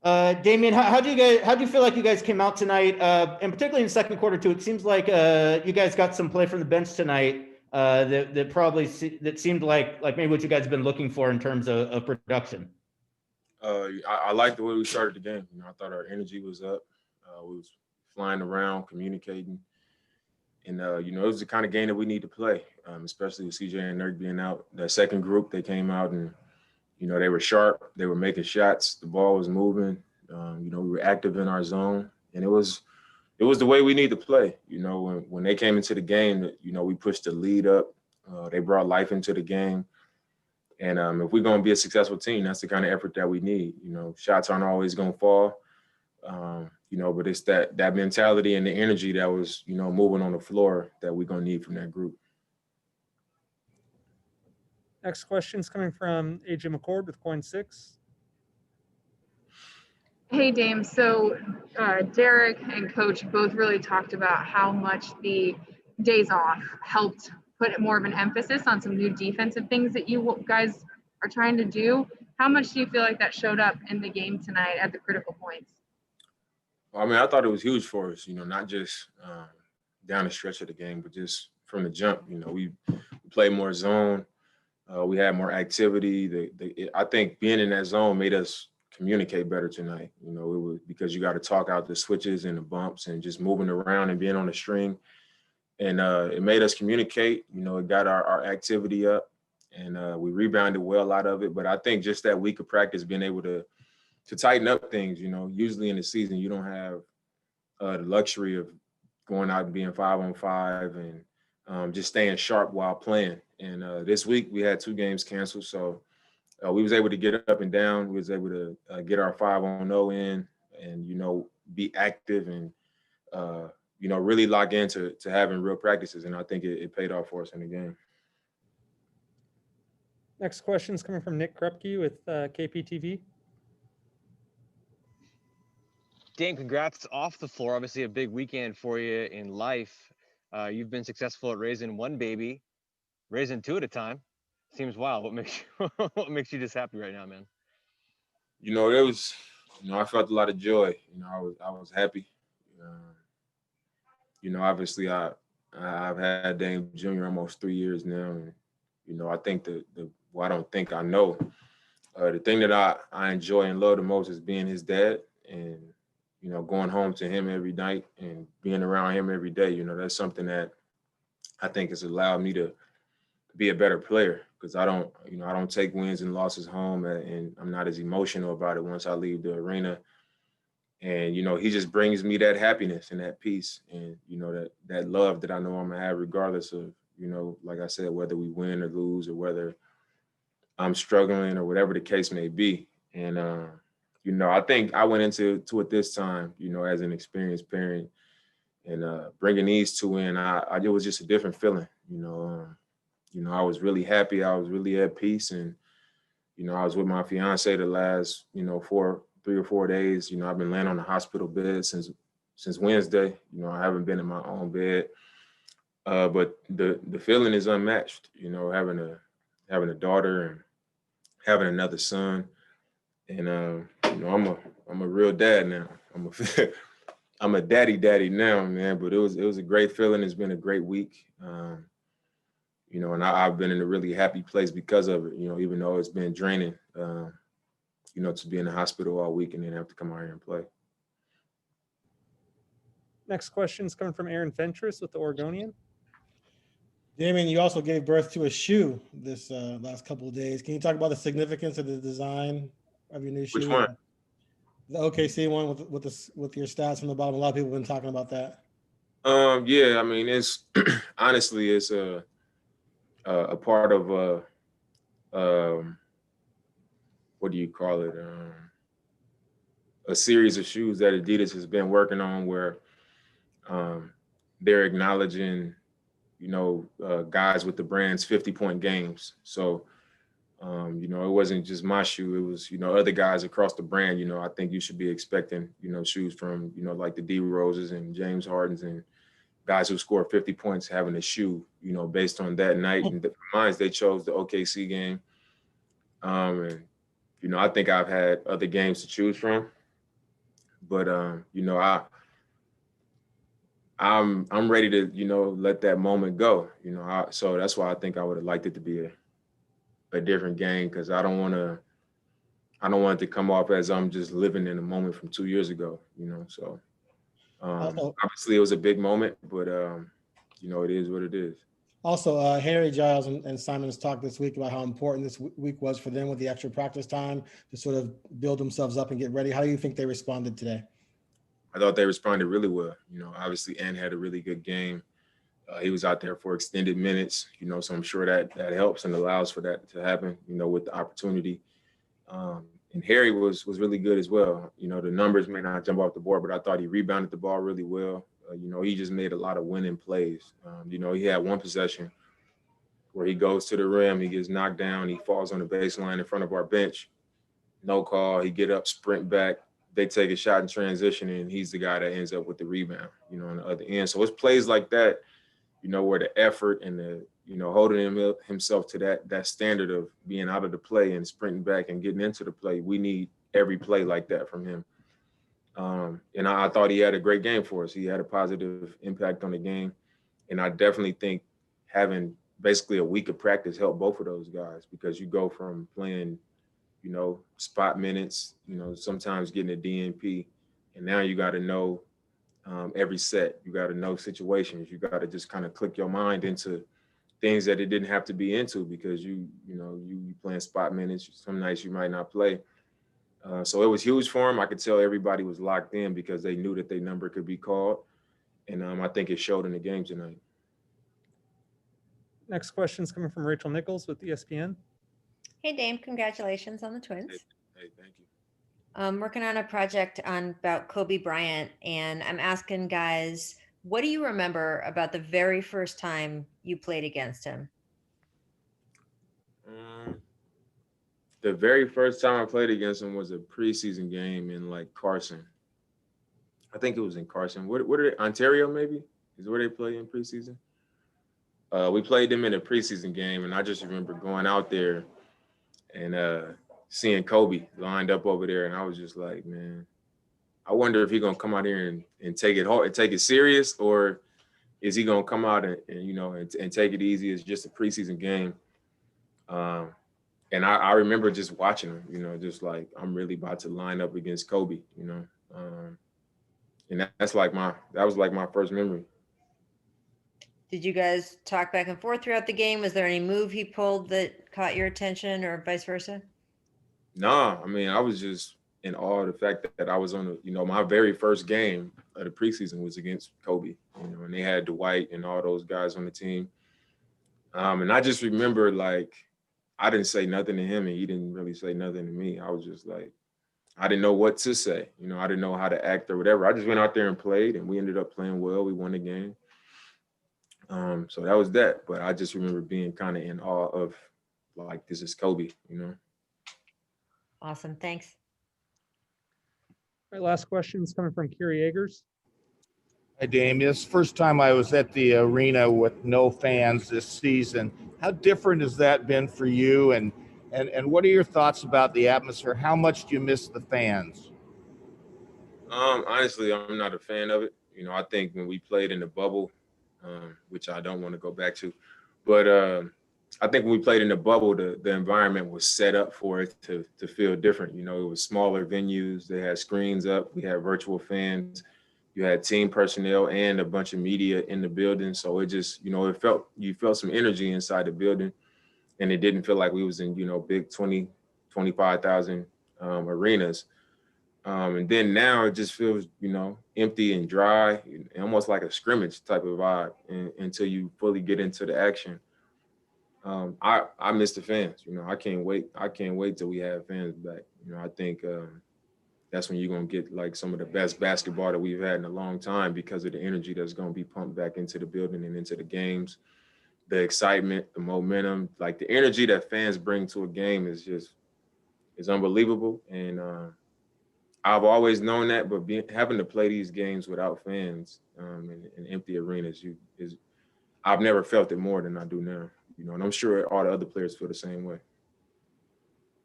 Damian, how do you feel like you guys came out tonight? And particularly in the second quarter too, it seems like you guys got some play from the bench tonight. That seemed like maybe what you guys have been looking for in terms of production. I like the way we started the game. I thought our energy was up. We was flying around, communicating, and it was the kind of game that we need to play, especially with CJ and Nurk being out. That second group, they came out and they were sharp. They were making shots. The ball was moving. We were active in our zone, and it was the way we need to play. When they came into the game, we pushed the lead up. They brought life into the game. And if we're going to be a successful team, that's the kind of effort that we need. Shots aren't always going to fall, but it's that mentality and the energy that was, moving on the floor that we're going to need from that group. Next question is coming from AJ McCord with Coin 6. Hey, Dame. So Derek and Coach both really talked about how much the days off helped put more of an emphasis on some new defensive things that you guys are trying to do. How much do you feel like that showed up in the game tonight at the critical points? Well, I thought it was huge for us, not just down the stretch of the game, but just from the jump. We played more zone. We had more activity. I think being in that zone made us communicate better tonight. It was because you got to talk out the switches and the bumps and just moving around and being on the string. And it made us communicate. It got our activity up, and we rebounded well out of it. But I think just that week of practice, being able to tighten up things. Usually in the season, you don't have the luxury of going out and being 5-on-5 and just staying sharp while playing. And this week we had 2 games canceled, so we was able to get up and down. We was able to get our 5-on-0 in, and be active and really lock into having real practices. And I think it paid off for us in the game. Next question is coming from Nick Krupke with KPTV. Dame, congrats off the floor. Obviously a big weekend for you in life. You've been successful at raising one baby, raising 2 at a time. Seems wild. What makes you just happy right now, man? There was, I felt a lot of joy. I was happy. Obviously I've had Dame Jr. almost 3 years now, and I think I don't think I know. The thing that I enjoy and love the most is being his dad, and going home to him every night and being around him every day. That's something that I think has allowed me to be a better player, because I don't take wins and losses home, and I'm not as emotional about it once I leave the arena. And he just brings me that happiness and that peace, and that love that I know I'm gonna have regardless of like I said, whether we win or lose, or whether I'm struggling or whatever the case may be. And I think I went into it this time as an experienced parent, and bringing these 2 in, it was just a different feeling. I was really happy. I was really at peace, and I was with my fiance the last 3 or 4 days. I've been laying on the hospital bed since Wednesday. I haven't been in my own bed, but the feeling is unmatched. Having a daughter and having another son, and I'm a real dad now. I'm a daddy now, man. But it was a great feeling. It's been a great week. And I've been in a really happy place because of it. Even though it's been draining. To be in the hospital all week and then have to come out here and play. Next question is coming from Aaron Fentress with the Oregonian. Damian, you also gave birth to a shoe this last couple of days. Can you talk about the significance of the design of your new shoe? Which one? The OKC one with your stats from the bottom. A lot of people have been talking about that. Yeah, it's honestly it's a part of what do you call it? A series of shoes that Adidas has been working on, where they're acknowledging, guys with the brand's 50-point games. So, it wasn't just my shoe. It was, other guys across the brand. I think you should be expecting, shoes from, like the D Roses and James Hardens and guys who score 50 points having a shoe, based on that night. And for mine, they chose the OKC game. And I think I've had other games to choose from, But you know, I'm ready to, you know, let that moment go. You know, so that's why I think I would have liked it to be a different game, because I don't want it to come off as I'm just living in a moment from 2 years ago. You know, so Also, obviously it was a big moment, but you know, it is what it is. Also, Harry, Giles, and Simon has talked this week about how important this week was for them with the extra practice time to sort of build themselves up and get ready. How do you think they responded today? I thought they responded really well. You know, obviously, Ant had a really good game. He was out there for extended minutes, you know, so I'm sure that helps and allows for that to happen, you know, with the opportunity. And Harry was really good as well. You know, the numbers may not jump off the board, but I thought he rebounded the ball really well. You know, he just made a lot of winning plays. You know, he had one possession where he goes to the rim, he gets knocked down, he falls on the baseline in front of our bench. No call, he get up, sprint back. They take a shot in transition, and he's the guy that ends up with the rebound, you know, on the other end. So it's plays like that, you know, where the effort and the, you know, holding himself to that standard of being out of the play and sprinting back and getting into the play. We need every play like that from him. And I thought he had a great game for us. He had a positive impact on the game. And I definitely think having basically a week of practice helped both of those guys, because you go from playing, you know, spot minutes, you know, sometimes getting a DNP, and now you got to know every set. You got to know situations. You got to just kind of click your mind into things that it didn't have to be into, because you playing spot minutes. Some nights you might not play. So it was huge for him. I could tell everybody was locked in because they knew that their number could be called. And I think it showed in the game tonight. Next question is coming from Rachel Nichols with ESPN. Hey, Dame, congratulations on the twins. Hey, thank you. I'm working on a project about Kobe Bryant, and I'm asking guys, what do you remember about the very first time you played against him? The very first time I played against him was a preseason game in like Carson. I think it was in Carson. What are they? Ontario, maybe? Is where they play in preseason? We played them in a preseason game, and I just remember going out there and seeing Kobe lined up over there, and I was just like, man, I wonder if he's gonna come out here and take it hard, and take it serious, or is he gonna come out and you know and take it easy as just a preseason game? And I remember just watching him, you know, just like, I'm really about to line up against Kobe, you know. And that was like my first memory. Did you guys talk back and forth throughout the game? Was there any move he pulled that caught your attention, or vice versa? Nah, I mean, I was just in awe of the fact that I was on the, you know, my very first game of the preseason was against Kobe, you know, and they had Dwight and all those guys on the team. And I just remember, like, I didn't say nothing to him, and he didn't really say nothing to me. I was just like, I didn't know what to say. You know, I didn't know how to act or whatever. I just went out there and played, and we ended up playing well. We won the game. So that was that. But I just remember being kind of in awe of, like, this is Kobe, you know. Awesome. Thanks. All right, last question is coming from Kerry Eggers. Hi, Damian. It's the first time I was at the arena with no fans this season. How different has that been for you? And what are your thoughts about the atmosphere? How much do you miss the fans? Honestly, I'm not a fan of it. You know, I think when we played in the bubble, which I don't want to go back to, but I think when we played in the bubble, the environment was set up for it to feel different. You know, it was smaller venues. They had screens up. We had virtual fans. You had team personnel and a bunch of media in the building. So it just, you know, you felt some energy inside the building, and it didn't feel like we was in, you know, big 20, 25,000 arenas. And then now it just feels, you know, empty and dry, almost like a scrimmage type of vibe until you fully get into the action. I miss the fans. You know, I can't wait till we have fans back. You know, I think that's when you're going to get like some of the best basketball that we've had in a long time, because of the energy that's going to be pumped back into the building and into the games, the excitement, the momentum, like the energy that fans bring to a game is unbelievable. And I've always known that, but having to play these games without fans in empty arenas, I've never felt it more than I do now. You know, and I'm sure all the other players feel the same way.